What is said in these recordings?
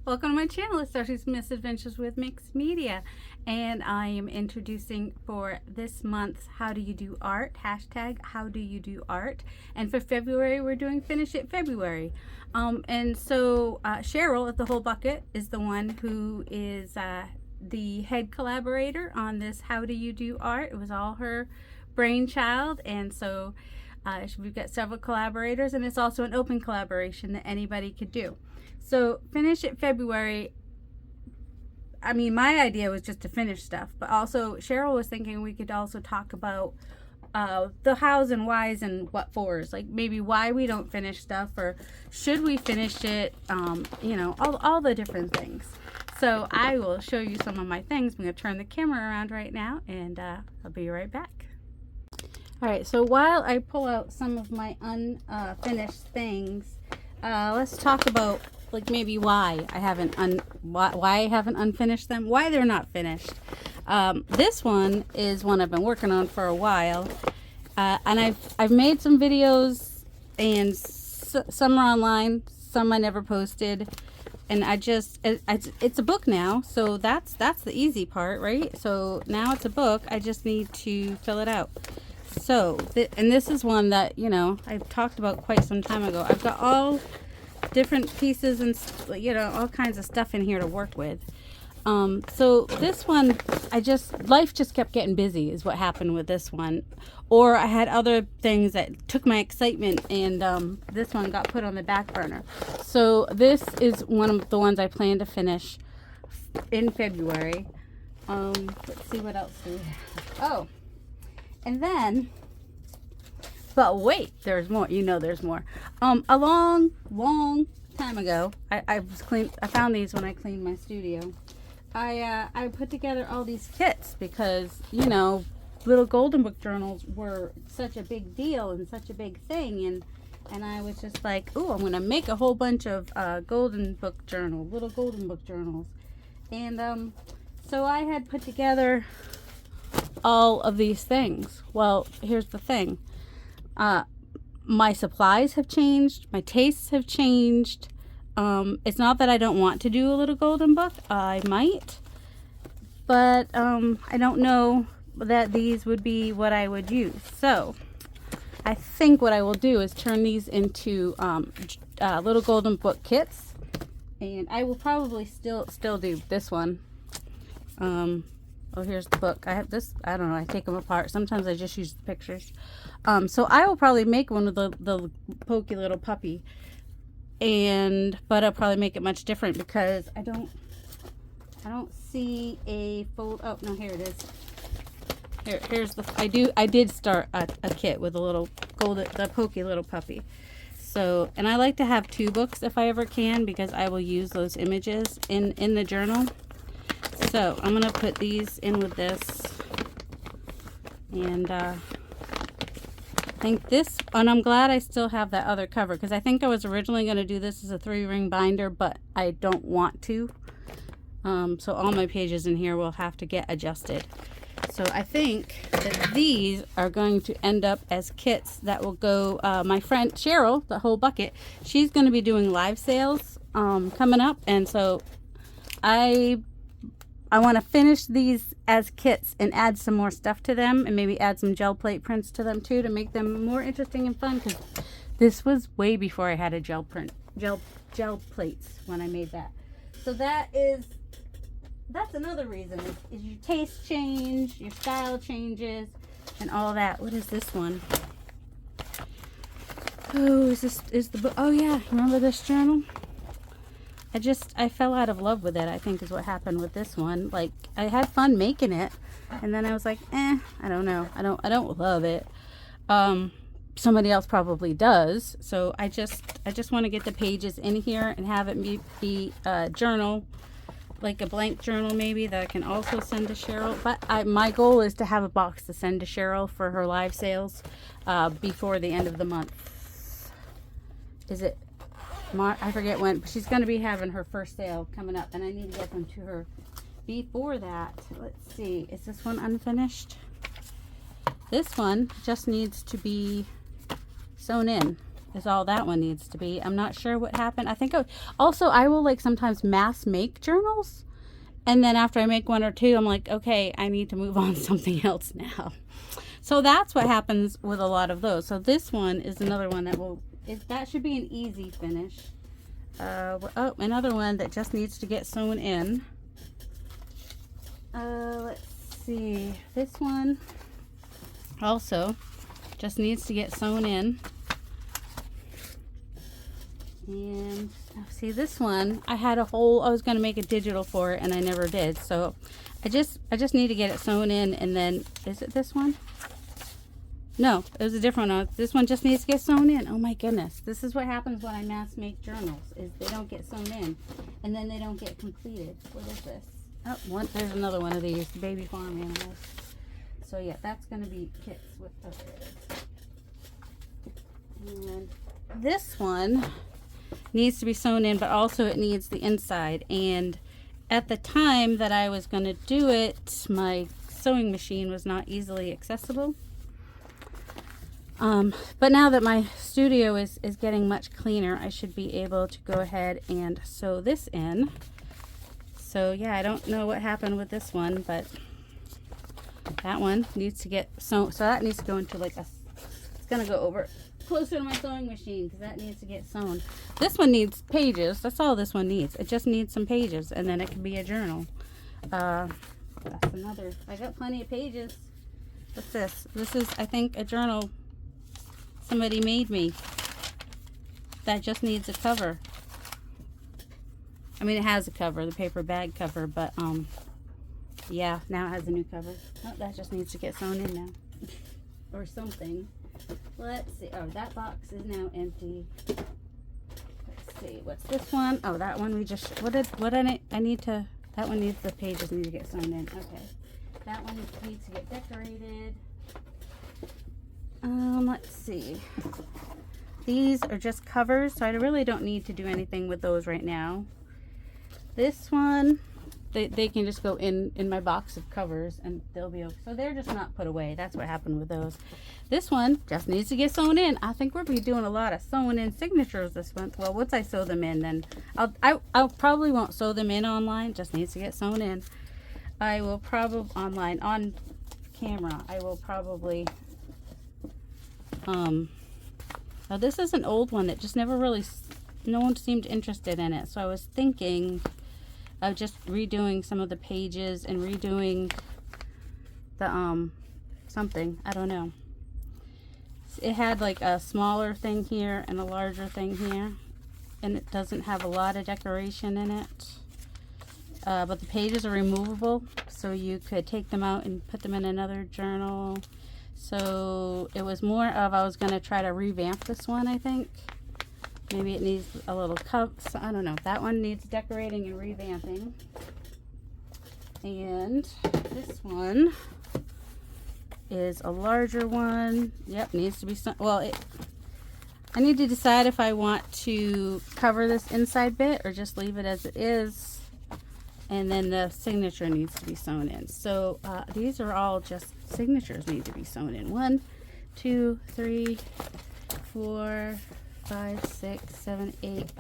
Welcome to my channel. It's Darcy's Misadventures with Mixed Media, and I am introducing for this month's How Do You Do Art, hashtag How Do You Do Art, and for February we're doing Finish It February. And so Sharyl at the Whole Bucket is the one who is the head collaborator on this How Do You Do Art. It was all her brainchild, and so we've got several collaborators, and it's also an open collaboration that anybody could do. So Finish It February, I mean, my idea was just to finish stuff, but also Sharyl was thinking we could also talk about the hows and whys and what fors, like maybe why we don't finish stuff, or should we finish it, you know, all the different things. So I will show you some of my things. I'm going to turn the camera around right now, and I'll be right back. All right, so while I pull out some of my unfinished things, let's talk about like maybe why I haven't unfinished them, why they're not finished. This one is one I've been working on for a while, and I've made some videos, and some are online, some I never posted, and it's a book now, so that's the easy part, right? So now it's a book, I just need to fill it out. So and this is one that, you know, I've talked about quite some time ago. I've got all different pieces and, you know, all kinds of stuff in here to work with. So this one, life just kept getting busy is what happened with this one, or I had other things that took my excitement, and this one got put on the back burner. So this is one of the ones I plan to finish in February. Let's see what else do we have. Oh, and then, but wait, there's more. You know there's more. A long time ago, I found these when I cleaned my studio. I put together all these kits because, you know, little golden book journals were such a big deal and such a big thing, and I was just like, oh, I'm gonna make a whole bunch of little golden book journals, and so I had put together all of these things. Well, here's the thing. My supplies have changed, my tastes have changed. It's not that I don't want to do a little golden book, I might, but I don't know that these would be what I would use. So I think what I will do is turn these into little golden book kits, and I will probably still do this one. Oh, here's the book. I have this, I don't know, I take them apart. Sometimes I just use the pictures. So I will probably make one of the pokey little puppy, but I'll probably make it much different because I don't see a fold. Oh no, here it is. Here's the. I did start a kit with a little the pokey little puppy. So, and I like to have two books if I ever can, because I will use those images in the journal. So I'm gonna put these in with this, and I think this, and I'm glad I still have that other cover, because I think I was originally going to do this as a 3-ring binder, but I don't want to. So all my pages in here will have to get adjusted. So I think that these are going to end up as kits that will go, my friend Sharyl, the Whole Bucket, she's going to be doing live sales coming up, and so I want to finish these as kits and add some more stuff to them, and maybe add some gel plate prints to them too, to make them more interesting and fun, because this was way before I had a gel plates when I made that. So that's another reason is your taste change, your style changes, and all that. What is this one? Oh, is the book? Oh yeah, remember this journal? I fell out of love with it, I think is what happened with this one. Like, I had fun making it, and then I was like, I don't know. I don't love it. Somebody else probably does. So I just want to get the pages in here and have it be a journal, like a blank journal maybe, that I can also send to Sharyl. But my goal is to have a box to send to Sharyl for her live sales before the end of the month. Is it I forget when, but she's going to be having her first sale coming up, and I need to get them to her before that. Let's see, is this one unfinished? This one just needs to be sewn in. is all that one needs to be. I'm not sure what happened. I think I will like sometimes mass make journals, and then after I make one or two, I'm like, okay, I need to move on to something else now. So that's what happens with a lot of those. So this one is another one that should be an easy finish. Oh, another one that just needs to get sewn in. Let's see. This one also just needs to get sewn in. And see, this one I was going to make a digital for it, and I never did. So I just need to get it sewn in, and then is it this one? No, it was a different one. This one just needs to get sewn in. Oh my goodness. This is what happens when I mass make journals, is they don't get sewn in, and then they don't get completed. What is this? Oh, there's another one of these, baby farm animals. So yeah, that's going to be kits with others. And this one needs to be sewn in, but also it needs the inside. And at the time that I was going to do it, my sewing machine was not easily accessible. But now that my studio is getting much cleaner, I should be able to go ahead and sew this in. So yeah, I don't know what happened with this one, but that one needs to get sewn. So that needs to go into like it's going to go over closer to my sewing machine because that needs to get sewn. This one needs pages. That's all this one needs. It just needs some pages, and then it can be a journal. That's another. I got plenty of pages. What's this? This is, I think, a journal somebody made me that just needs a cover. I mean, it has a cover, the paper bag cover, but yeah, now it has a new cover. Oh, that just needs to get sewn in now or something. Let's see. Oh, that box is now empty. Let's see. What's this one? Oh, that one we just, I need to, that one needs, the pages need to get sewn in. Okay. That one needs to get decorated. Let's see. These are just covers, so I really don't need to do anything with those right now. This one, they can just go in my box of covers, and they'll be okay. So they're just not put away. That's what happened with those. This one just needs to get sewn in. I think we'll be doing a lot of sewing in signatures this month. Well, once I sew them in, then I'll probably won't sew them in online. Just needs to get sewn in. I will probably on camera. I will probably now this is an old one that just never really, no one seemed interested in it. So I was thinking of just redoing some of the pages and redoing the something, I don't know. It had like a smaller thing here and a larger thing here, and it doesn't have a lot of decoration in it. But the pages are removable, so you could take them out and put them in another journal. So it was more of, I was going to try to revamp this one, I think. Maybe it needs a little cup. So I don't know. That one needs decorating and revamping. And this one is a larger one. Yep, needs to be some, well, I need to decide if I want to cover this inside bit or just leave it as it is. And then the signature needs to be sewn in. So these are all just signatures need to be sewn in. 1, 2, 3, 4, 5, 6, 7, 8,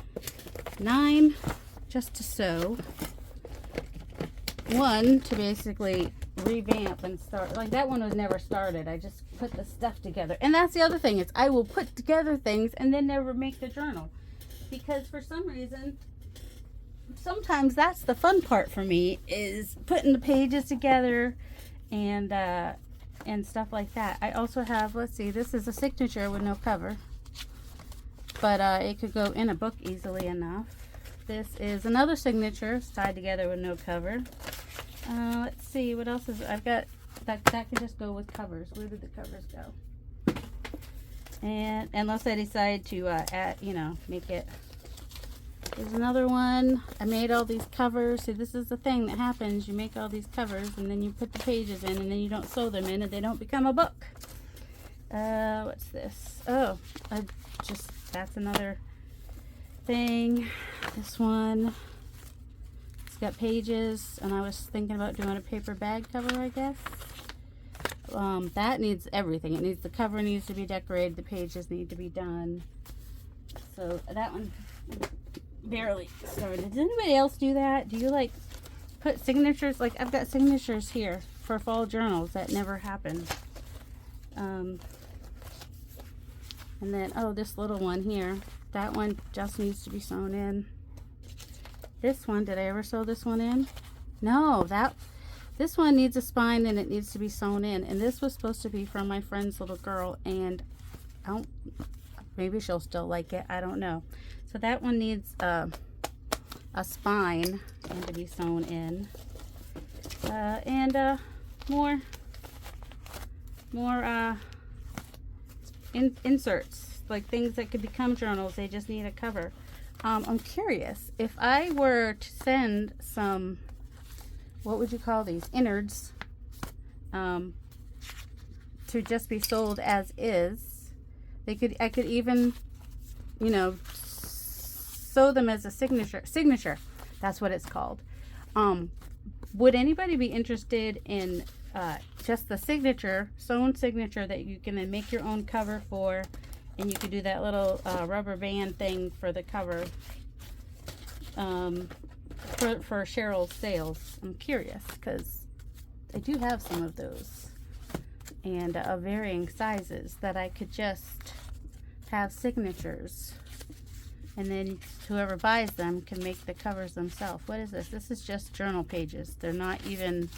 9 just to sew. 1 to basically revamp and start. Like that one was never started. I just put the stuff together. And that's the other thing, is I will put together things and then never make the journal. Because for some reason, sometimes that's the fun part for me, is putting the pages together and stuff like that. I also have, let's see, this is a signature with no cover, but it could go in a book easily enough. This is another signature tied together with no cover. Let's see, what else is, I've got, that can just go with covers. Where did the covers go? And unless I decide to add, make it. There's another one. I made all these covers. See, this is the thing that happens. You make all these covers and then you put the pages in and then you don't sew them in and they don't become a book. What's this? Oh, that's another thing. This one, it's got pages, and I was thinking about doing a paper bag cover, I guess. That needs everything. It needs, the cover needs to be decorated, the pages need to be done. So that one barely started. Does anybody else do that? Do you like put signatures? Like I've got signatures here for fall journals that never happened. And then, oh, this little one here. That one just needs to be sewn in. This one, did I ever sew this one in? No, this one needs a spine and it needs to be sewn in. And this was supposed to be from my friend's little girl, and maybe she'll still like it. I don't know. So that one needs a spine and to be sewn in. And more inserts, like things that could become journals. They just need a cover. I'm curious if I were to send some, what would you call these, innards, to just be sold as is. I could even, you know, sew them as a signature. That's what it's called. Would anybody be interested in just the sewn signature that you can then make your own cover for, and you could do that little rubber band thing for the cover for Sharyl's sales? I'm curious because I do have some of those, and of varying sizes, that I could just have signatures, and then whoever buys them can make the covers themselves. What is this? This is just journal pages. They're not even,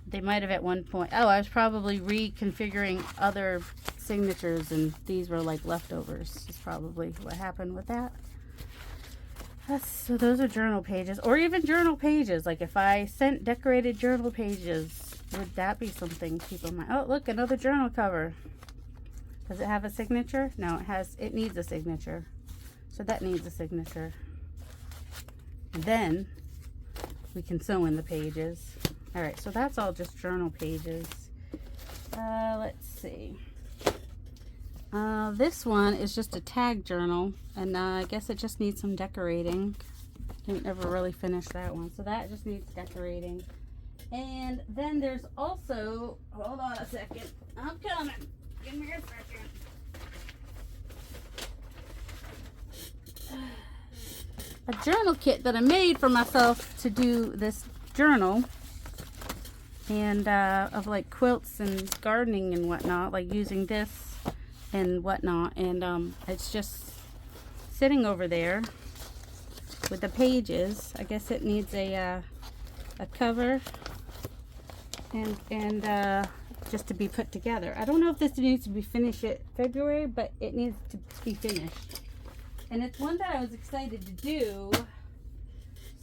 they might have at one point, oh, I was probably reconfiguring other signatures and these were like leftovers. Is probably what happened with that. So those are journal pages, or even journal pages. Like if I sent decorated journal pages, would that be something people might, oh look, another journal cover. Does it have a signature? No, it needs a signature. So that needs a signature. And then we can sew in the pages. All right, so that's all just journal pages. Let's see. This one is just a tag journal, and I guess it just needs some decorating. Didn't ever really finish that one, so that just needs decorating. And then there's also, hold on a second, I'm coming. Give me a second. A journal kit that I made for myself to do this journal, and of like quilts and gardening and whatnot, like using this and whatnot, and it's just sitting over there with the pages. I guess it needs a cover and just to be put together. I don't know if this needs to be finished at February, but it needs to be finished. And it's one that I was excited to do,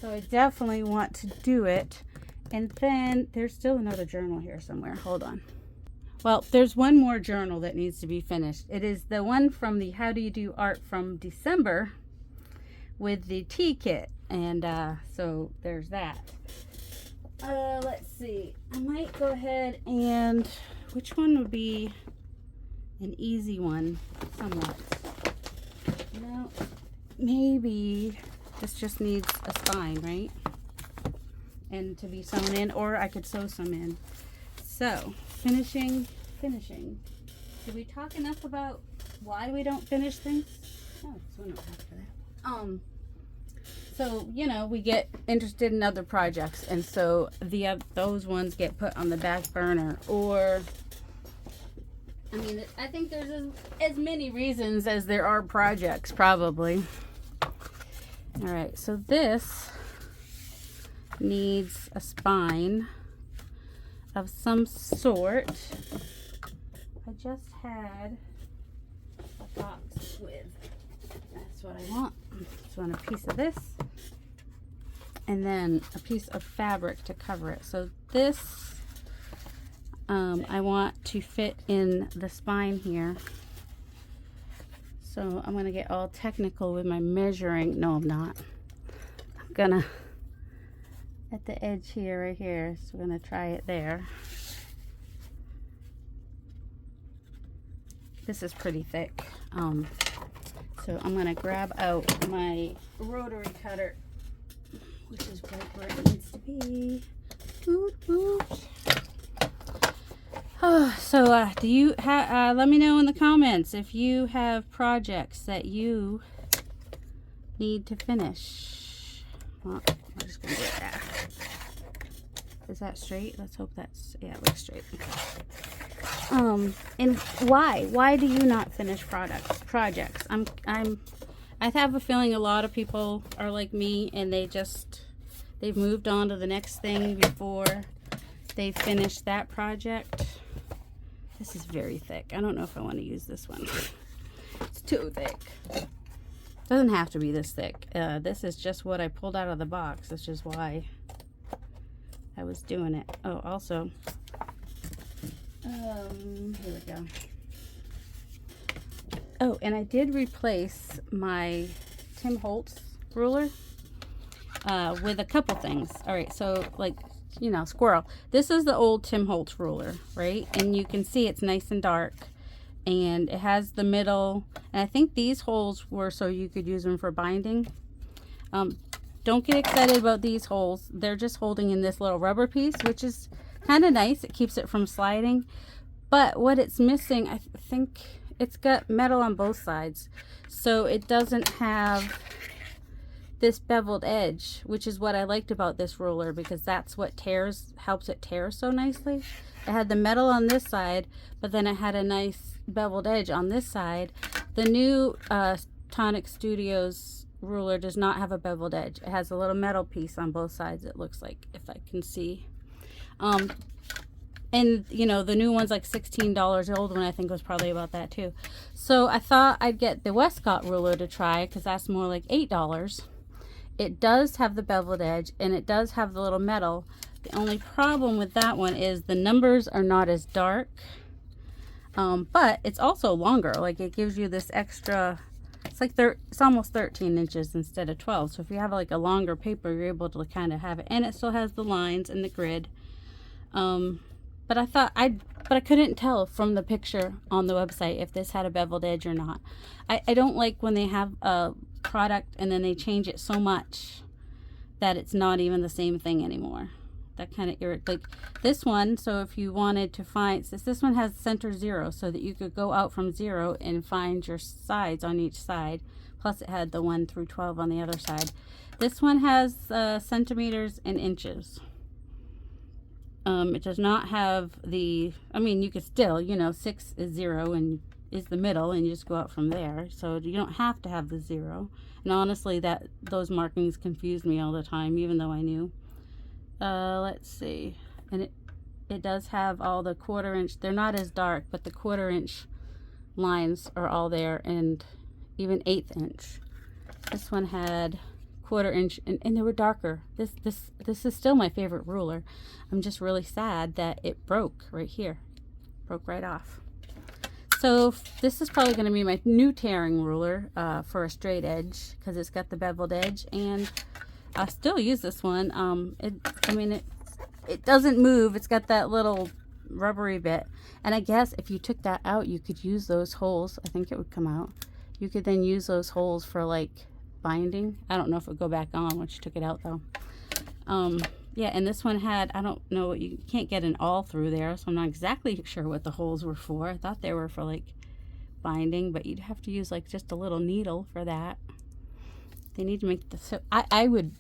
so I definitely want to do it. And then there's still another journal here somewhere. Hold on. Well, there's one more journal that needs to be finished. It is the one from the How Do You Do Art from December with the tea kit. And so there's that. Let's see. I might go ahead and, which one would be an easy one somewhat? No, maybe this just needs a spine, right? And to be sewn in, or I could sew some in. So, finishing. Did we talk enough about why we don't finish things? Oh, so no after that. So, you know, we get interested in other projects, and so those ones get put on the back burner. Or, I mean, I think there's as many reasons as there are projects, probably. All right, so this needs a spine of some sort. I just had a box with, that's what I want. Just want a piece of this, and then a piece of fabric to cover it. So this, I want to fit in the spine here. So I'm going to get all technical with my measuring. No, I'm not. I'm gonna, at the edge here, right here. So we're going to try it there. This is pretty thick. So I'm going to grab out my rotary cutter, which is right where it needs to be. Boop, boop. So do you have, let me know in the comments if you have projects that you need to finish. Well, I'm just gonna get that. Is that straight? Let's hope that's, yeah, it looks straight. And why do you not finish projects? I have a feeling a lot of people are like me, and they've moved on to the next thing before they finish that project. This is very thick. I don't know if I want to use this one. It's too thick. Doesn't have to be this thick. This is just what I pulled out of the box. That's just why I was doing it. Oh, also, here we go. Oh, and I did replace my Tim Holtz ruler with a couple things. All right, so like, you know, squirrel. This is the old Tim Holtz ruler, right? And you can see it's nice and dark, and it has the middle, and I think these holes were so you could use them for binding. Don't get excited about these holes. They're just holding in this little rubber piece, which is kind of nice. It keeps it from sliding. But what it's missing, I think it's got metal on both sides, so it doesn't have this beveled edge, which is what I liked about this ruler, because that's what helps it tear so nicely. It had the metal on this side, but then it had a nice beveled edge on this side. The new Tonic Studios ruler does not have a beveled edge. It has a little metal piece on both sides, it looks like, if I can see. And you know, the new one's like $16. The old one I think was probably about that too. So I thought I'd get the Westcott ruler to try, because that's more like $8. It does have the beveled edge, and it does have the little metal. The only problem with that one is the numbers are not as dark, but it's also longer. Like, it gives you this extra, it's like it's almost 13 inches instead of 12. So if you have like a longer paper, you're able to kind of have it, and it still has the lines and the grid. But I couldn't tell from the picture on the website if this had a beveled edge or not. I don't like when they have a product and then they change it so much that it's not even the same thing anymore. That kind of irritates. Like this one, so if you wanted to find, this one has center 0, so that you could go out from 0 and find your sides on each side. Plus it had the 1 through 12 on the other side. This one has centimeters and inches. It does not have the, I mean, you could still, you know, 6 is 0 and is the middle, and you just go out from there. So you don't have to have the 0. And honestly, those markings confused me all the time, even though I knew. Let's see. And it does have all the 1/4 inch. They're not as dark, but the 1/4 inch lines are all there, and even 1/8 inch. This one had 1/4 inch, and they were darker. This is still my favorite ruler. I'm just really sad that it broke right here. Broke right off. So this is probably going to be my new tearing ruler for a straight edge, because it's got the beveled edge, and I'll still use this one. It doesn't move. It's got that little rubbery bit, and I guess if you took that out, you could use those holes. I think it would come out. You could then use those holes for like binding. I don't know if it would go back on once you took it out though. Yeah, and this one had, I don't know, you can't get an awl through there, so I'm not exactly sure what the holes were for. I thought they were for like binding, but you'd have to use like just a little needle for that. They need to make this, so I would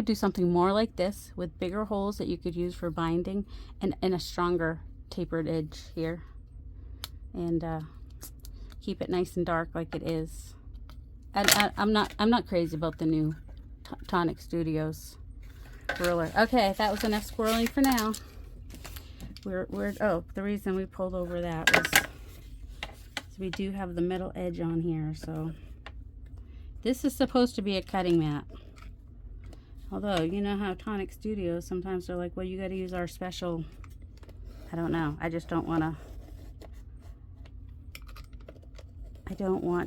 do something more like this with bigger holes that you could use for binding, and a stronger tapered edge here, and keep it nice and dark like it is. I'm not crazy about the new Tonic Studios ruler. Okay, that was enough squirreling for now. Oh, the reason we pulled over that was we do have the metal edge on here, so this is supposed to be a cutting mat. Although, you know how Tonic Studios, sometimes they're like, well, you got to use our special, I don't know. I just don't want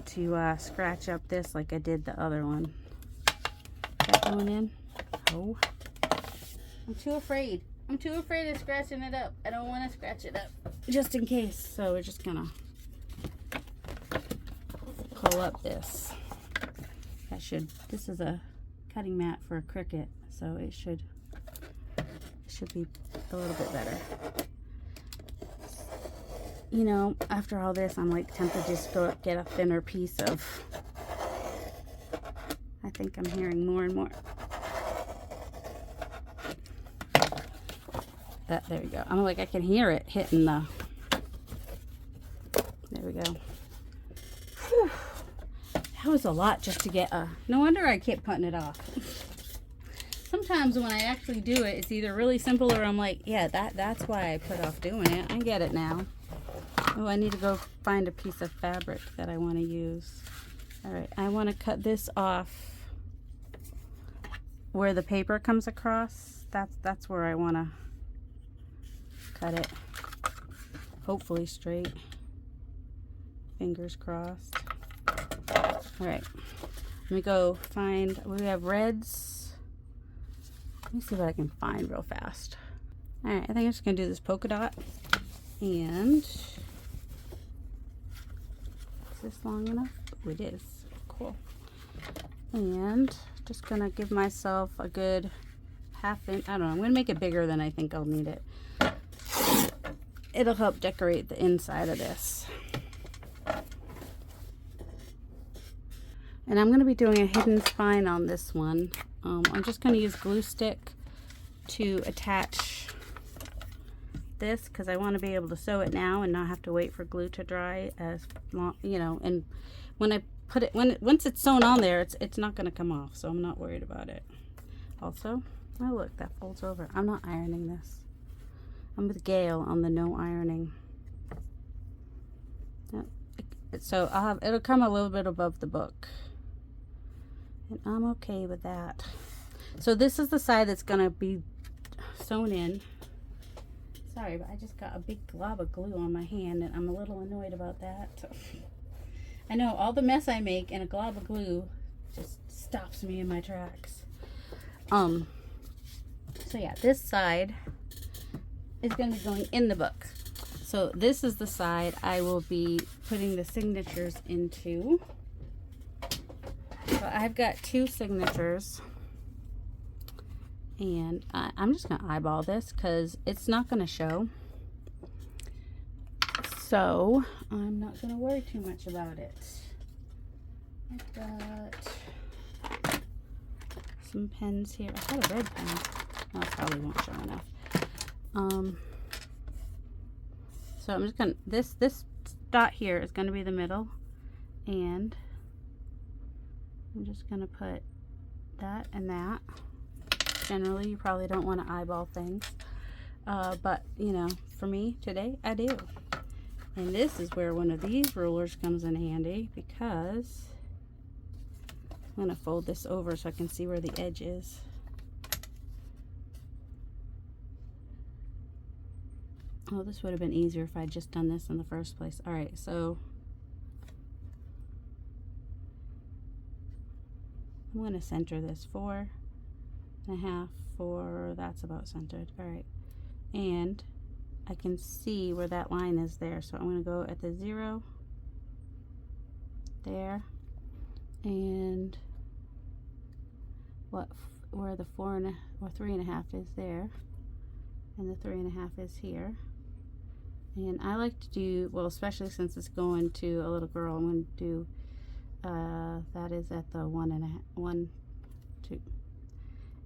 to scratch up this like I did the other one. Is that going in? Oh. I'm too afraid. I'm too afraid of scratching it up. I don't want to scratch it up, just in case. So we're just gonna pull up this. This is a cutting mat for a cricket, so it should be a little bit better. you know, after all this, I'm like tempted to just go get a thinner piece of, I think I'm hearing more and more. There we go. I'm like, I can hear it hitting the, there we go. Whew. That was a lot just to get a, no wonder I kept putting it off. Sometimes when I actually do it, it's either really simple or I'm like, yeah, that's why I put off doing it. I get it now. Oh, I need to go find a piece of fabric that I want to use. All right, I want to cut this off where the paper comes across. That's where I want to cut it. Hopefully straight. Fingers crossed. All right, let me go find, we have reds. Let me see what I can find real fast. All right, I think I'm just gonna do this polka dot. And is this long enough? Oh, it is. Cool. And just gonna give myself a good half inch. I don't know. I'm gonna make it bigger than I think I'll need it. It'll help decorate the inside of this. And I'm gonna be doing a hidden spine on this one. I'm just going to use glue stick to attach this because I want to be able to sew it now and not have to wait for glue to dry as long, you know. And when I put it, once it's sewn on there, it's not going to come off, so I'm not worried about it. Also, oh look, that folds over. I'm not ironing this. I'm with Gail on the no ironing. So I'll have, it'll come a little bit above the book. And I'm okay with that. So this is the side that's gonna be sewn in. Sorry, but I just got a big glob of glue on my hand and I'm a little annoyed about that. I know all the mess I make and a glob of glue just stops me in my tracks. So yeah, this side is gonna be going in the book. So this is the side I will be putting the signatures into. So I've got 2 signatures, and I'm just going to eyeball this because it's not going to show. So I'm not going to worry too much about it. I've got some pens here. I got a red pen. Well, it probably won't show enough. So I'm just going to, this dot here is going to be the middle, and I'm just going to put that and that. Generally, you probably don't want to eyeball things. But, you know, for me today, I do. And this is where one of these rulers comes in handy because I'm going to fold this over so I can see where the edge is. Oh, this would have been easier if I'd just done this in the first place. All right, so I'm going to center this 4.5, 4, that's about centered. All right, and I can see where that line is there, so I'm going to go at the 0 there, and where the 3.5 is there, and the 3.5 is here. And I like to do, well, especially since it's going to a little girl, I'm going to do that is at the 1, 2.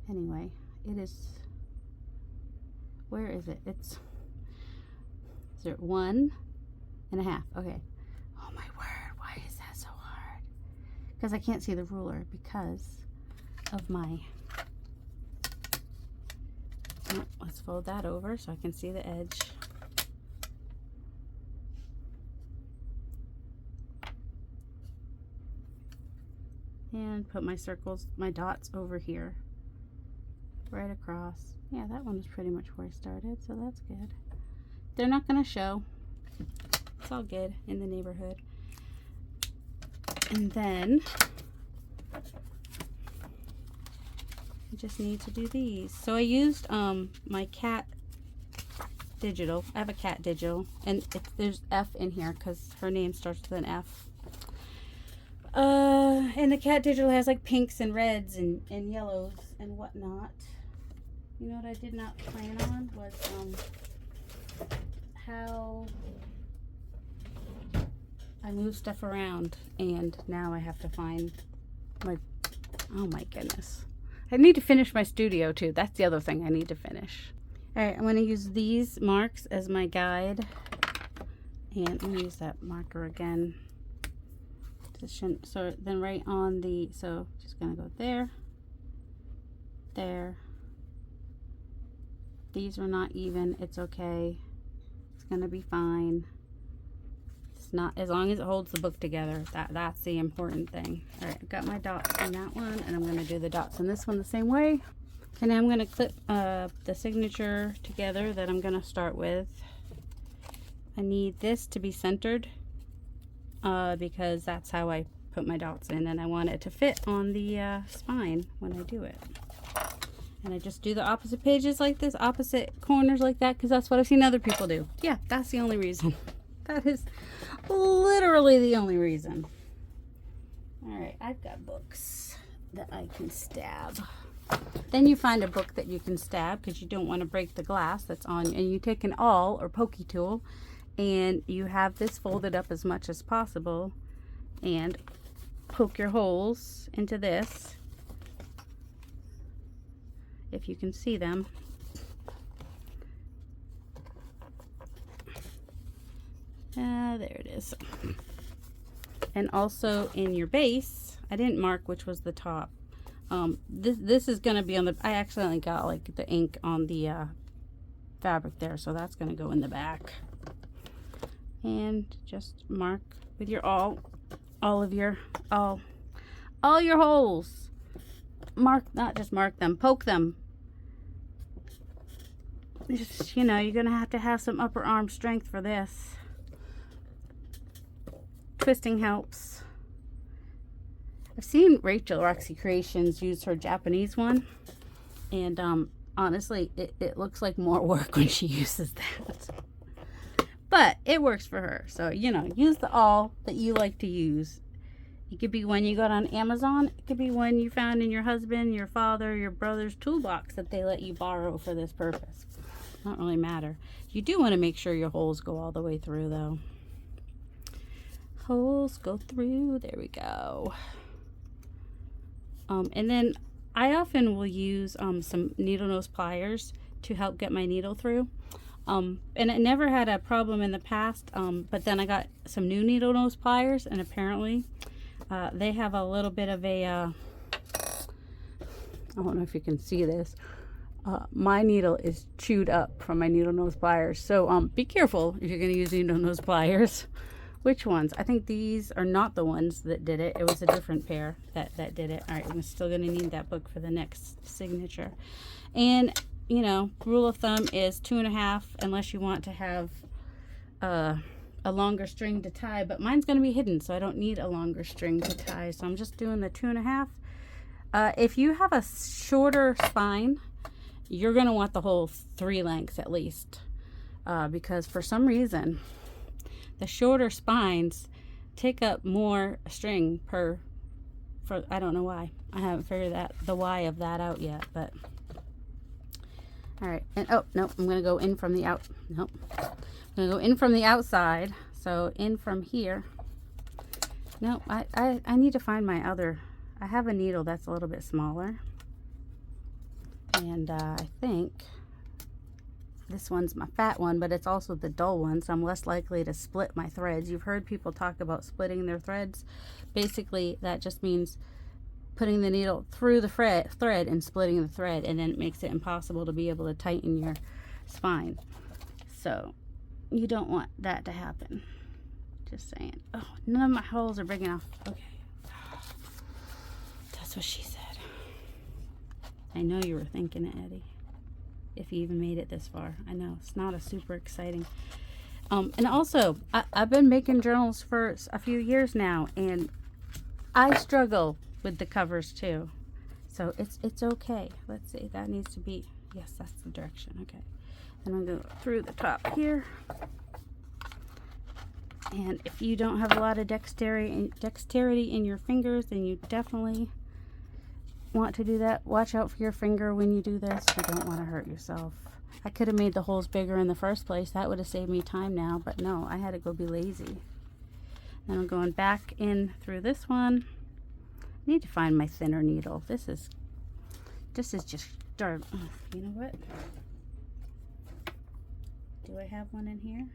Anyway, it is, where is it? It's 1.5. Okay. Oh my word, why is that so hard? Because I can't see the ruler because of my, oh, let's fold that over so I can see the edge. And put my circles, my dots over here, right across. Yeah, that one is pretty much where I started, so that's good. They're not going to show. It's all good in the neighborhood. And then I just need to do these. So I used my cat digital. I have a cat digital, and there's F in here because her name starts with an F. And the cat digital has like pinks and reds and yellows and whatnot. You know what I did not plan on was how I moved stuff around and now I have to find my, oh my goodness. I need to finish my studio too. That's the other thing I need to finish. All right, I'm going to use these marks as my guide. And I'm going to use that marker again. So then right on the, so just going to go there, there. These are not even, it's okay. It's going to be fine. It's not, as long as it holds the book together, that's the important thing. All right, I've got my dots in that one, and I'm going to do the dots in this one the same way. And now I'm going to clip the signature together that I'm going to start with. I need this to be centered because that's how I put my dots in, and I want it to fit on the spine when I do it. And I just do the opposite pages like this, opposite corners like that, because that's what I've seen other people do. Yeah, that's the only reason. That is literally the only reason. All right, I've got books that I can stab. Then you find a book that you can stab because you don't want to break the glass that's on, and you take an awl or pokey tool and you have this folded up as much as possible and poke your holes into this, if you can see them. There it is. And also in your base, I didn't mark which was the top. This is going to be on the, I accidentally got like the ink on the fabric there, so that's going to go in the back. And just mark with your all your holes. Mark, not just mark them, poke them. Just, you know, you're going to have some upper arm strength for this. Twisting helps. I've seen Rachel Roxy Creations use her Japanese one, and honestly it looks like more work when she uses that, but it works for her. So, you know, use the awl that you like to use. It could be one you got on Amazon, it could be one you found in your husband, your father, your brother's toolbox that they let you borrow for this purpose. Not really matter. You do want to make sure your holes go all the way through though. Holes go through, there we go. And then I often will use some needle nose pliers to help get my needle through. And I never had a problem in the past, but then I got some new needle nose pliers, and apparently they have a little bit of a, I don't know if you can see this, my needle is chewed up from my needle nose pliers. So be careful if you're going to use needle nose pliers. Which ones? I think these are not the ones that did it. It was a different pair that did it. All right, I'm still going to need that book for the next signature. And, you know, rule of thumb is 2.5 unless you want to have a longer string to tie. But mine's going to be hidden, so I don't need a longer string to tie. So I'm just doing the 2.5. If you have a shorter spine, you're going to want the whole 3 lengths at least. Because for some reason, the shorter spines take up more string for I don't know why. I haven't figured the why of that out yet, but all right. And oh no, I'm gonna go in from the out. Nope, I'm gonna go in from the outside. So in from here. No, I need to find my other. I have a needle that's a little bit smaller, and I think this one's my fat one, but it's also the dull one, so I'm less likely to split my threads. You've heard people talk about splitting their threads. Basically, that just means putting the needle through the thread and splitting the thread, and then it makes it impossible to be able to tighten your spine. So you don't want that to happen. Just saying. Oh, none of my holes are big enough. Okay. That's what she said. I know you were thinking it, Eddie. If you even made it this far. I know it's not a super exciting. And also, I've been making journals for a few years now, and I struggle with the covers too. So it's okay. Let's see. That needs to be, yes, that's the direction. Okay. And I'm going to go through the top here. And if you don't have a lot of dexterity in your fingers, then you definitely want to do that. Watch out for your finger when you do this. You don't want to hurt yourself. I could have made the holes bigger in the first place. That would have saved me time now, but no, I had to go be lazy. Then I'm going back in through this one. I need to find my thinner needle. This is just dark. You know what? Do I have one in here?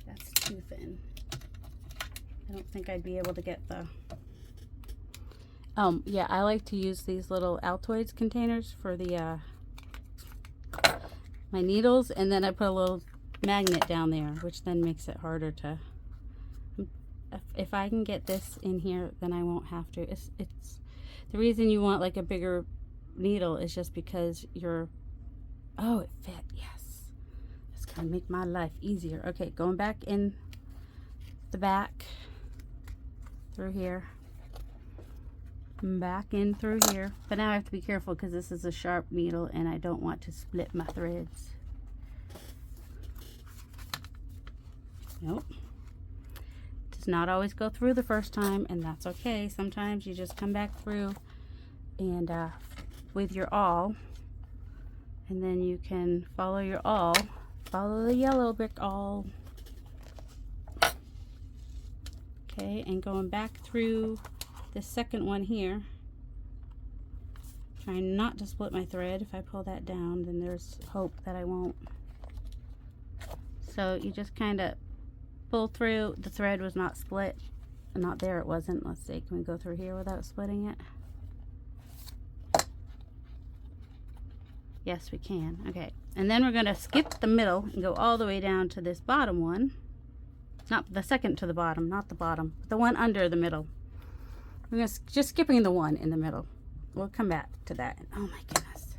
That's too thin. I don't think I'd be able to get the... yeah, I like to use these little Altoids containers for the my needles, and then I put a little magnet down there, which then makes it harder to... If I can get this in here, then I won't have to. It's the reason you want like a bigger needle is just because you're... Oh, it fit. Yes. It's gonna make my life easier. Okay, going back in the back through here, back in through here. But now I have to be careful because this is a sharp needle and I don't want to split my threads. Nope. Does not always go through the first time, and that's okay. Sometimes you just come back through and with your awl, and then you can follow your awl, follow the yellow brick awl. Okay, and going back through the second one here, trying not to split my thread. If I pull that down, then there's hope that I won't. So you just kind of pull through. The thread was not split. Not there, it wasn't. Let's see, can we go through here without splitting it? Yes, we can. Okay, and then we're going to skip the middle and go all the way down to this bottom one. Not the second to the bottom, not the bottom, but the one under the middle. We're going to just skipping the one in the middle. We'll come back to that. Oh my goodness.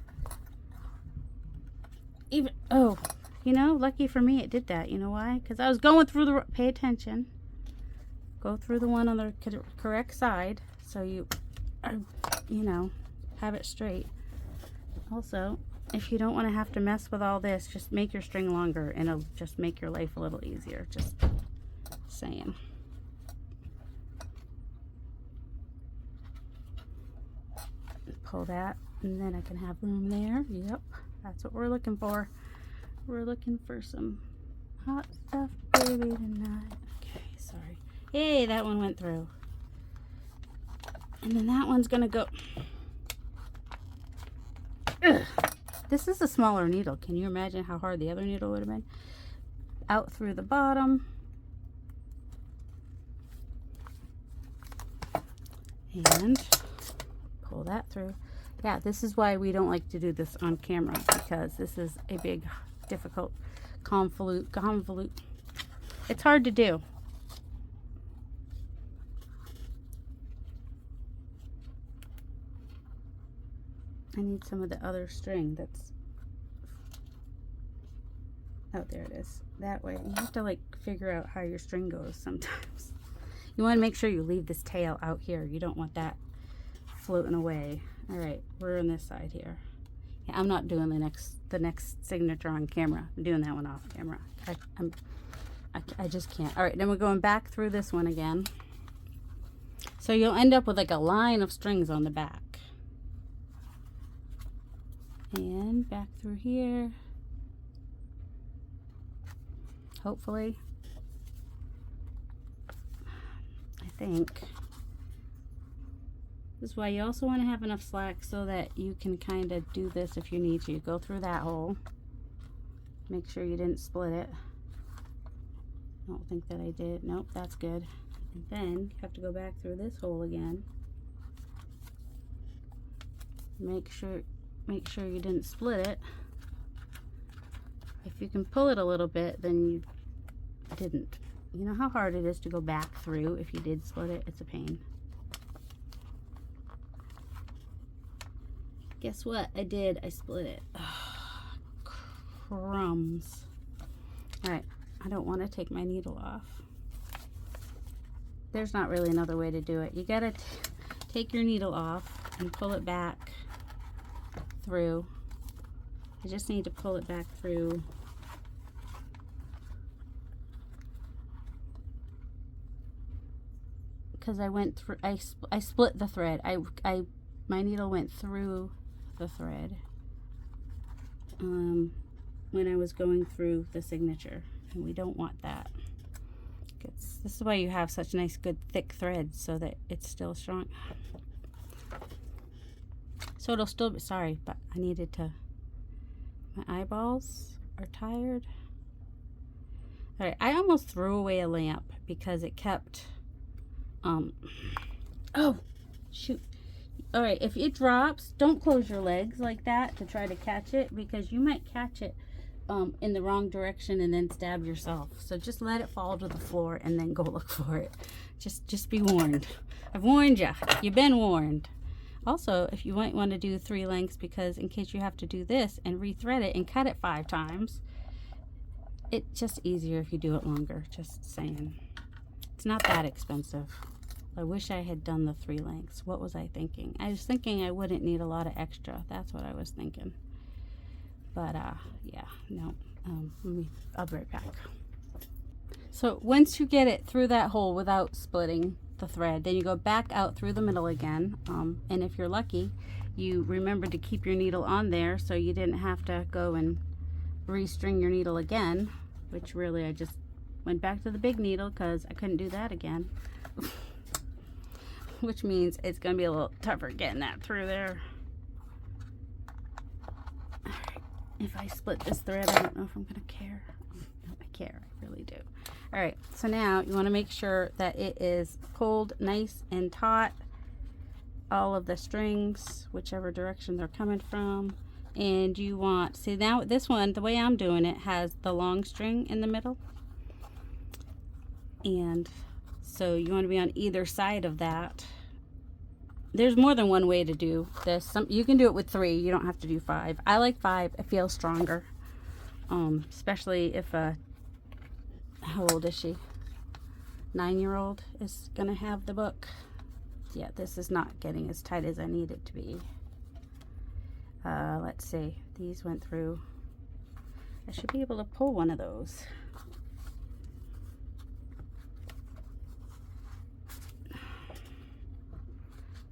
Even, oh, you know, lucky for me it did that. You know why? Because I was going through the, pay attention. Go through the one on the correct side so you are, you know, have it straight. Also, if you don't want to have to mess with all this, just make your string longer and it'll just make your life a little easier. Just saying. Pull that, and then I can have room there. Yep, that's what we're looking for. We're looking for some hot stuff, baby, tonight. Okay, sorry. Yay, that one went through. And then that one's gonna go... Ugh. This is a smaller needle. Can you imagine how hard the other needle would have been? Out through the bottom. And pull that through. Yeah, this is why we don't like to do this on camera, because this is a big, difficult convolute. It's hard to do. I need some of the other string that's... Oh, there it is. That way. You have to like figure out how your string goes sometimes. You want to make sure you leave this tail out here. You don't want that floating away. All right, we're on this side here. Yeah, I'm not doing the next signature on camera. I'm doing that one off camera. I just can't. All right, then we're going back through this one again. So you'll end up with like a line of strings on the back. And back through here. Hopefully. I think. This is why you also want to have enough slack so that you can kind of do this if you need to. Go through that hole. Make sure you didn't split it. I don't think that I did. Nope, that's good. And then you have to go back through this hole again. Make sure you didn't split it. If you can pull it a little bit, then you didn't. You know how hard it is to go back through if you did split it? It's a pain. Guess what? I did. I split it. Ugh, crumbs. Alright, I don't want to take my needle off. There's not really another way to do it. You gotta take your needle off and pull it back through. I just need to pull it back through. Because I went through, I split the thread. My needle went through the thread when I was going through the signature, and we don't want that this is why you have such nice, good, thick threads, so that it's still strong. So it'll still be, sorry, but I needed to, my eyeballs are tired. All right, I almost threw away a lamp because it kept, oh, shoot. All right, if it drops, don't close your legs like that to try to catch it, because you might catch it in the wrong direction and then stab yourself. So just let it fall to the floor and then go look for it. Just be warned. I've warned you. You've been warned. Also, if you might want to do 3 lengths, because in case you have to do this and rethread it and cut it 5 times, it's just easier if you do it longer. Just saying. It's not that expensive. I wish I had done the 3 lengths. What was I thinking? I was thinking I wouldn't need a lot of extra. That's what I was thinking. But yeah, no. I'll be right back. So once you get it through that hole without splitting the thread, then you go back out through the middle again. And if you're lucky, you remember to keep your needle on there, so you didn't have to go and restring your needle again. Which really, I just went back to the big needle because I couldn't do that again. Which means it's going to be a little tougher getting that through there. Alright, if I split this thread, I don't know if I'm going to care. No, I care. I really do. Alright, so now you want to make sure that it is pulled nice and taut. All of the strings, whichever direction they're coming from. And you want, see now this one, the way I'm doing it, has the long string in the middle. And so you want to be on either side of that. There's more than one way to do this. You can do it with 3. You don't have to do 5. I like 5. It feels stronger. Especially if how old is she? 9-year-old is going to have the book. Yeah, this is not getting as tight as I need it to be. Let's see. These went through. I should be able to pull one of those.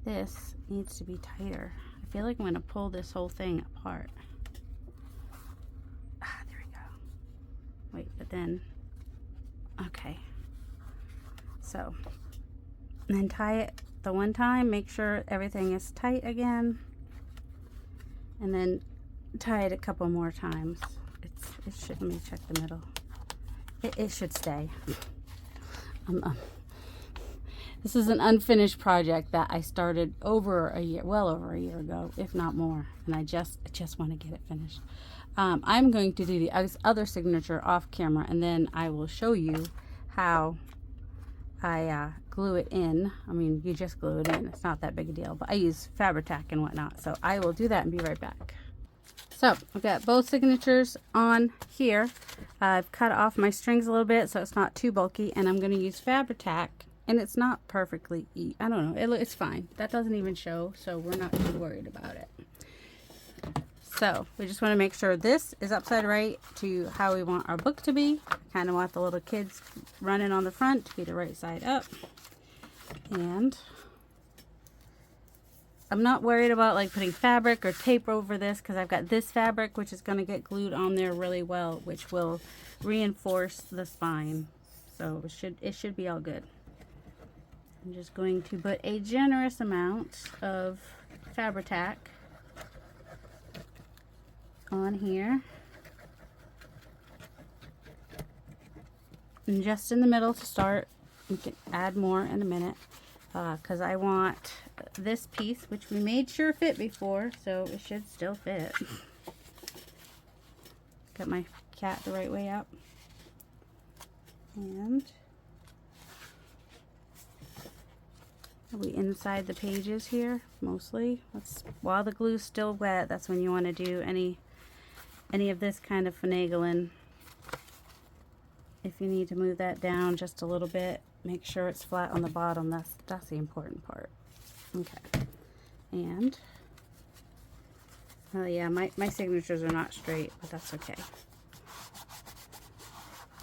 This needs to be tighter. I feel like I'm going to pull this whole thing apart. There we go. Wait, but then, okay. So, and then tie it the one time, make sure everything is tight again. And then tie it a couple more times. It should, let me check the middle. It should stay. This is an unfinished project that I started well over a year ago, if not more. And I just want to get it finished. I'm going to do the other signature off camera, and then I will show you how I glue it in. I mean, you just glue it in. It's not that big a deal, but I use Fabri-Tac and whatnot. So I will do that and be right back. So I've got both signatures on here. I've cut off my strings a little bit so it's not too bulky, and I'm going to use Fabri-Tac. And it's not perfectly, I don't know, it's fine. That doesn't even show, so we're not too worried about it. So we just want to make sure this is upside right to how we want our book to be. Kind of want the little kids running on the front to be the right side up. And I'm not worried about like putting fabric or tape over this, because I've got this fabric which is going to get glued on there really well, which will reinforce the spine. So it should be all good. I'm just going to put a generous amount of Fabri-Tac on here. And just in the middle to start. We can add more in a minute. Because I want this piece, which we made sure fit before, so it should still fit. Got my cat the right way up. And are we inside the pages here mostly? While the glue's still wet, that's when you want to do any of this kind of finagling. If you need to move that down just a little bit, make sure it's flat on the bottom. That's the important part. Okay. And oh yeah, my signatures are not straight, but that's okay.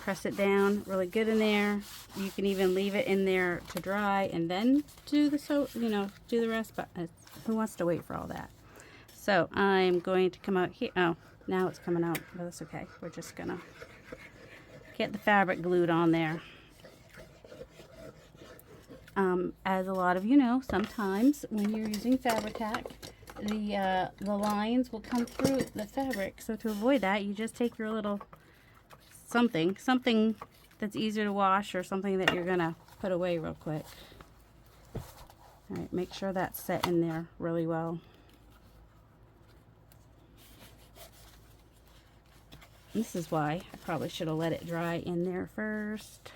Press it down really good in there. You can even leave it in there to dry and then do the do the rest, but who wants to wait for all that? So I'm going to come out here. Oh, now it's coming out, but that's okay. We're just gonna get the fabric glued on there. as a lot of you know, sometimes when you're using Fabri-Tac, the lines will come through the fabric. So to avoid that, you just take your little something that's easier to wash, or something that you're gonna put away real quick. All right, make sure that's set in there really well. This is why I probably should have let it dry in there first.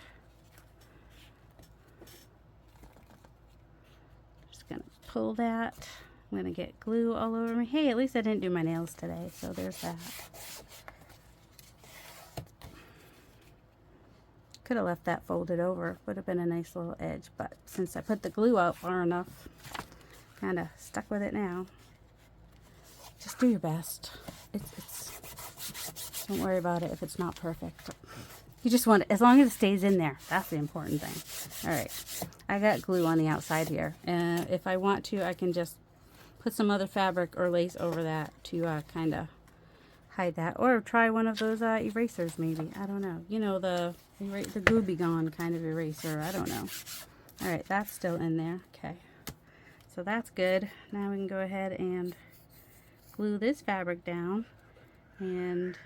Just gonna pull that. I'm gonna get glue all over me. Hey, at least I didn't do my nails today, so there's that. Could have left that folded over, would have been a nice little edge, but since I put the glue out far enough, kind of stuck with it now. Just do your best. Don't worry about it if it's not perfect. You just want it, as long as it stays in there. That's the important thing. All right, I got glue on the outside here, and if I want to, I can just put some other fabric or lace over that to kind of hide that, or try one of those erasers maybe. I don't know. You know, the Goo Be Gone kind of eraser. I don't know. All right, that's still in there. Okay, so that's good. Now we can go ahead and glue this fabric down, and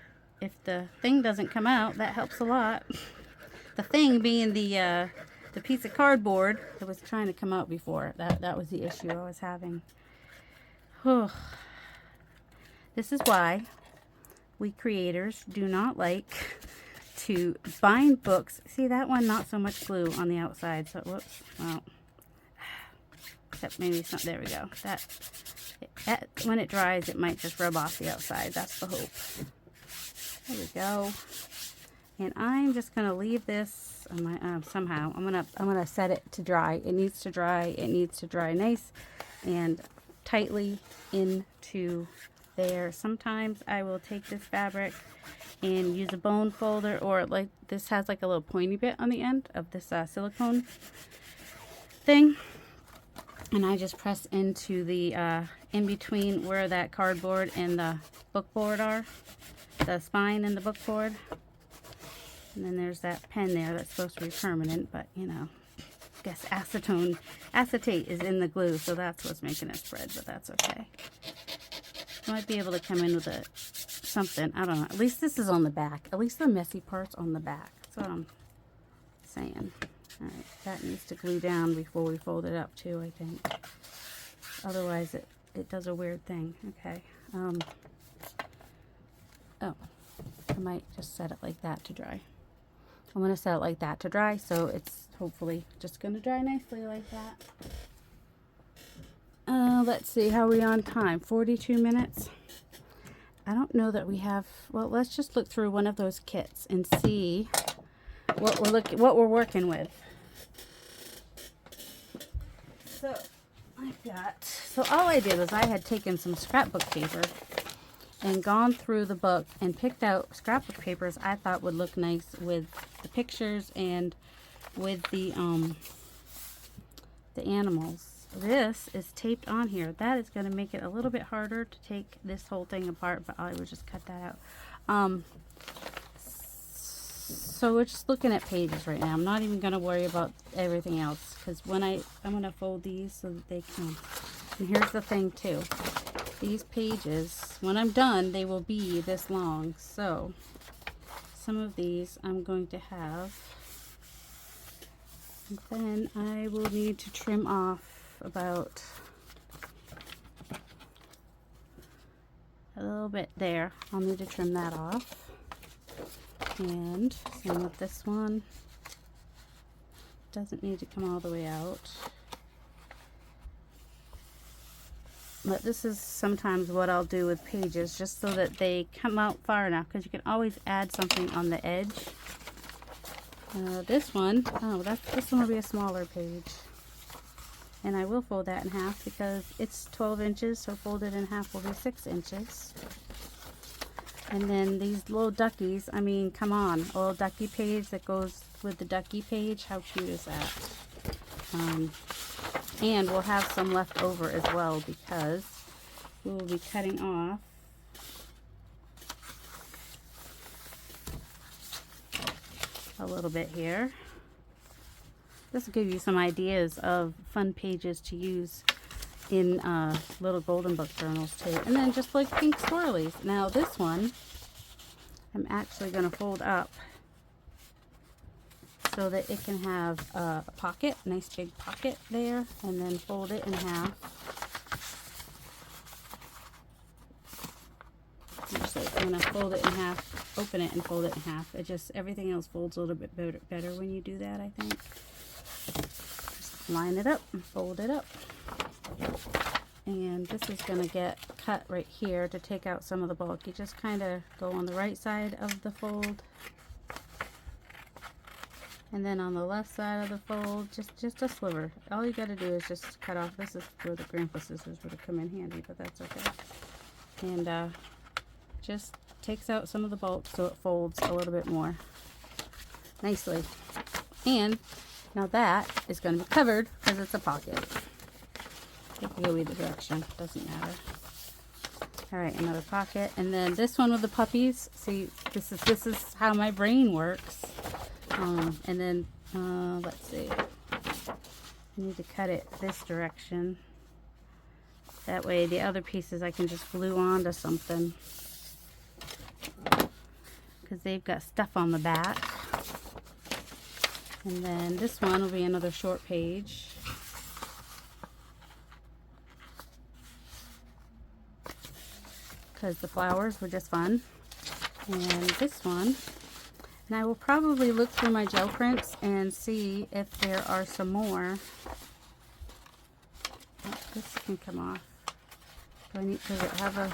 if the thing doesn't come out, that helps a lot. The thing being the piece of cardboard that was trying to come out before. That was the issue I was having. This is why we creators do not like to bind books. See that one? Not so much glue on the outside. So whoops. Well, except maybe some. There we go. That when it dries, it might just rub off the outside. That's the hope. There we go. And I'm just gonna leave this on my somehow. I'm gonna set it to dry. It needs to dry. It needs to dry nice and tightly into there. Sometimes I will take this fabric and use a bone folder, or like this has like a little pointy bit on the end of this silicone thing, and I just press into the in between where that cardboard and the book board are, the spine and the book board. And then there's that pen there that's supposed to be permanent, but you know, I guess acetate is in the glue, so that's what's making it spread, but that's okay. I might be able to come in with something. I don't know. At least this is on the back. At least the messy part's on the back. That's what I'm saying. All right, that needs to glue down before we fold it up too, I think. Otherwise, it does a weird thing. Okay. Oh, I might just set it like that to dry. I'm going to set it like that to dry, so it's hopefully just going to dry nicely like that. Let's see, how are we on time? 42 minutes. I don't know that we have. Well, let's just look through one of those kits and see what we're working with. So all I did was I had taken some scrapbook paper and gone through the book and picked out scrapbook papers I thought would look nice with the pictures and with the animals. This is taped on here. That is going to make it a little bit harder to take this whole thing apart, but I would just cut that out. So we're just looking at pages right now. I'm not even going to worry about everything else, because when I'm going to fold these so that they can. And here's the thing too. These pages, when I'm done, they will be this long. So some of these I'm going to have, and then I will need to trim off about a little bit there. I'll need to trim that off. And same with this one. Doesn't need to come all the way out. But this is sometimes what I'll do with pages, just so that they come out far enough, because you can always add something on the edge. This one, this one will be a smaller page. And I will fold that in half because it's 12 inches, so folded in half will be 6 inches. And then these little duckies, I mean, come on, a little ducky page that goes with the ducky page. How cute is that? And we'll have some left over as well, because we will be cutting off a little bit here. This will give you some ideas of fun pages to use in little golden book journals too. And then just like pink swirlies. Now this one, I'm actually going to fold up so that it can have a pocket, nice big pocket there, and then fold it in half. So I'm going to fold it in half, open it and fold it in half. It just, everything else folds a little bit better when you do that, I think. Just line it up and fold it up. And this is going to get cut right here to take out some of the bulk. You just kind of go on the right side of the fold. And then on the left side of the fold, just a sliver. All you got to do is just cut off. This is where the grandpa scissors would have come in handy, but that's okay. And just takes out some of the bulk so it folds a little bit more nicely. And now that is going to be covered because it's a pocket. It can go either direction, doesn't matter. All right, another pocket, and then this one with the puppies. See, this is how my brain works. And then let's see. I need to cut it this direction. That way, the other pieces I can just glue onto something because they've got stuff on the back. And then this one will be another short page. Because the flowers were just fun. And this one, and I will probably look through my gel prints and see if there are some more. Oh, this can come off. Do I need to have a,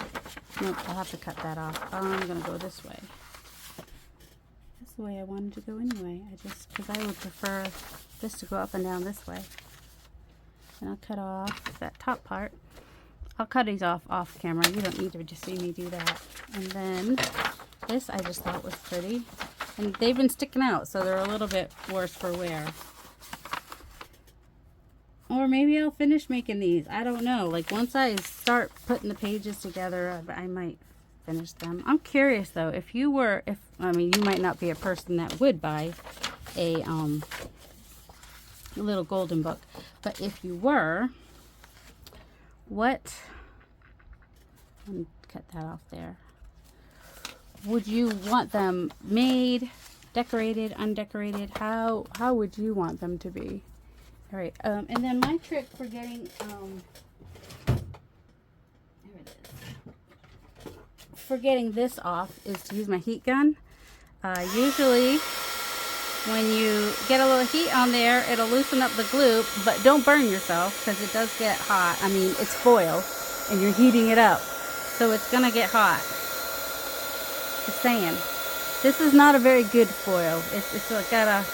nope, I'll have to cut that off. I'm going to go this way. That's the way I wanted to go anyway. Because I would prefer this to go up and down this way. And I'll cut off that top part. I'll cut these off camera. You don't need to just see me do that. And then this I just thought was pretty. And they've been sticking out, so they're a little bit worse for wear. Or maybe I'll finish making these. I don't know. Like once I start putting the pages together, I might finish them. I'm curious though, if you might not be a person that would buy a little golden book, but if you were, let me cut that off there. Would you want them made, decorated, undecorated? How would you want them to be? All right, and then my trick for getting there it is. For getting this off is to use my heat gun. Usually when you get a little heat on there, it'll loosen up the glue, but don't burn yourself because it does get hot. I mean, it's foil and you're heating it up, so it's gonna get hot. Just saying. This is not a very good foil. It's got a,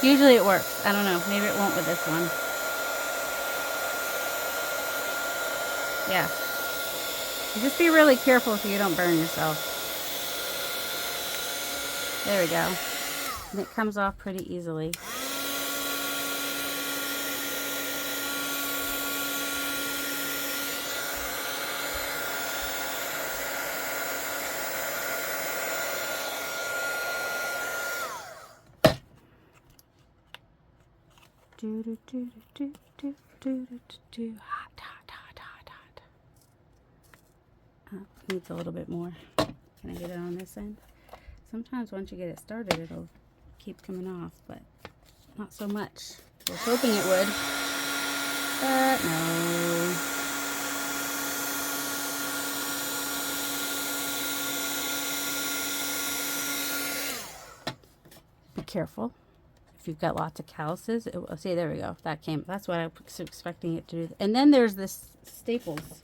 usually it works. I don't know. Maybe it won't with this one. Yeah. Just be really careful so you don't burn yourself. There we go. And it comes off pretty easily. Hot, hot, hot, hot, hot. Needs a little bit more. Can I get it on this end? Sometimes once you get it started, it'll keep coming off, but not so much. I was hoping it would, but no. Be careful. If you've got lots of calluses, it will, see, there we go. That's what I was expecting it to do. And then there's this staples.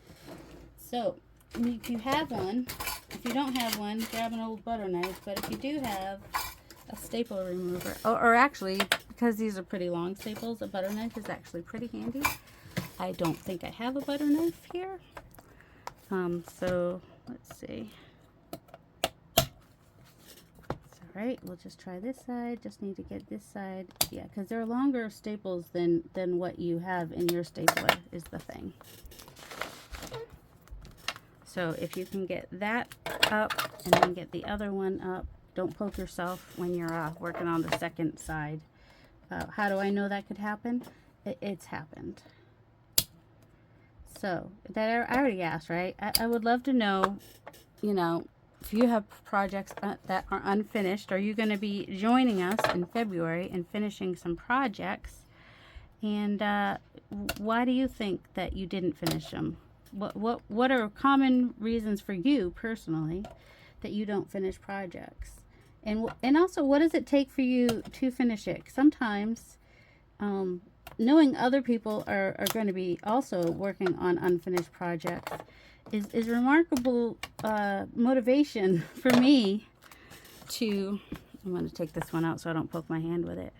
So if you have one, if you don't have one, grab an old butter knife. But if you do have a staple remover, or actually, because these are pretty long staples, a butter knife is actually pretty handy. I don't think I have a butter knife here. So let's see. Right, we'll just try this side. Just need to get this side. Yeah, because they're longer staples than what you have in your stapler is the thing. So if you can get that up and then get the other one up, don't poke yourself when you're working on the second side. How do I know that could happen? It's happened. So that I already asked, right? I would love to know, you know, if you have projects that are unfinished. Are you going to be joining us in February and finishing some projects? And why do you think that you didn't finish them? What are common reasons for you personally that you don't finish projects? And also, what does it take for you to finish it? Sometimes knowing other people are going to be also working on unfinished projects is remarkable motivation for me to... I'm going to take this one out so I don't poke my hand with it.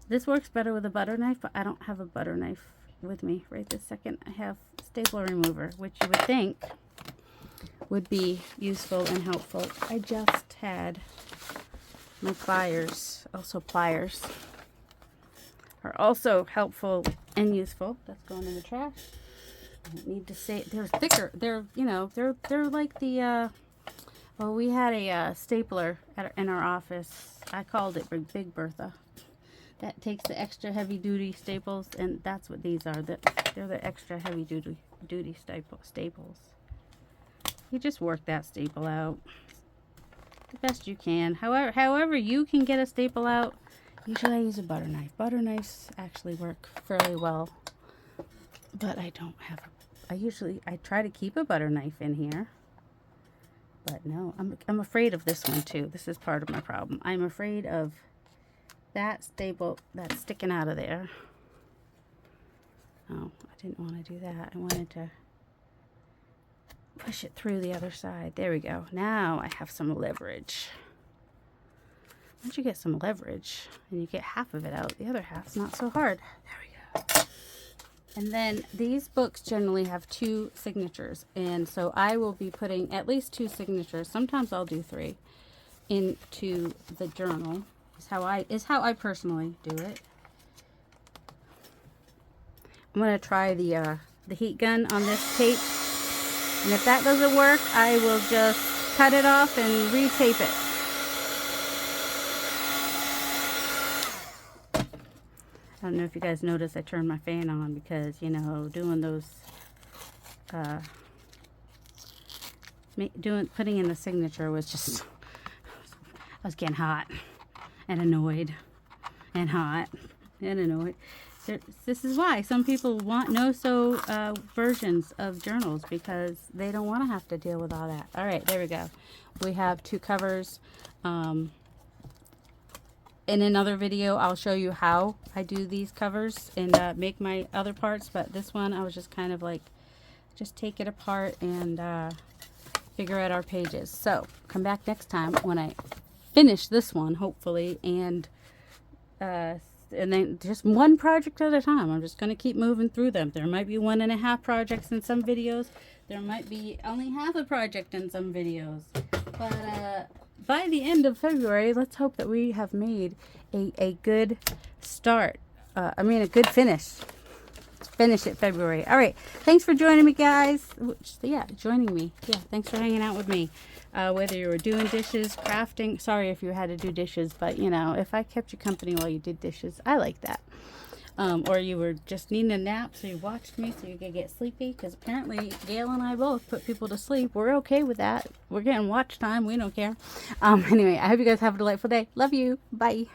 This works better with a butter knife, but I don't have a butter knife with me right this second. I have stapler remover, which you would think would be useful and helpful. I just had my pliers. Also, pliers are also helpful and useful. That's going in the trash. I don't need to say they're thicker. They're, you know, they're like the well, we had a stapler in our office. I called it Big Bertha. That takes the extra heavy duty staples, and that's what these are. They're the extra heavy duty staples. You just work that staple out the best you can. However you can get a staple out. Usually I use a butter knife. Butter knives actually work fairly well, but I don't have I try to keep a butter knife in here, but no, I'm afraid of this one too. This is part of my problem. I'm afraid of that staple that's sticking out of there. Oh, I didn't want to do that. I wanted to push it through the other side. There we go. Now I have some leverage. Once you get some leverage and you get half of it out, the other half's not so hard. There we go. And then these books generally have 2 signatures, and so I will be putting at least 2 signatures. Sometimes I'll do 3 into the journal. Is how I personally do it. I'm gonna try the heat gun on this tape, and if that doesn't work, I will just cut it off and retape it. I don't know if you guys noticed I turned my fan on because, you know, doing those putting in the signature was just, I was getting hot and annoyed and hot and annoyed. This is why some people want no-sew versions of journals, because they don't want to have to deal with all that. All right, there we go. We have 2 covers. In another video, I'll show you how I do these covers and make my other parts. But this one, I was just kind of like, just take it apart and figure out our pages. So come back next time when I finish this one, hopefully, and then just one project at a time. I'm just going to keep moving through them. There might be 1.5 projects in some videos. There might be only half a project in some videos. But by the end of February, let's hope that we have made a good start. A good finish. Finish it February. All right. Thanks for joining me, guys. Joining me. Yeah, thanks for hanging out with me. Whether you were doing dishes, crafting. Sorry if you had to do dishes, but, you know, if I kept you company while you did dishes, I like that. Or you were just needing a nap, so you watched me so you could get sleepy, because apparently Gail and I both put people to sleep. We're okay with that. We're getting watch time. We don't care. Anyway, I hope you guys have a delightful day. Love you. Bye.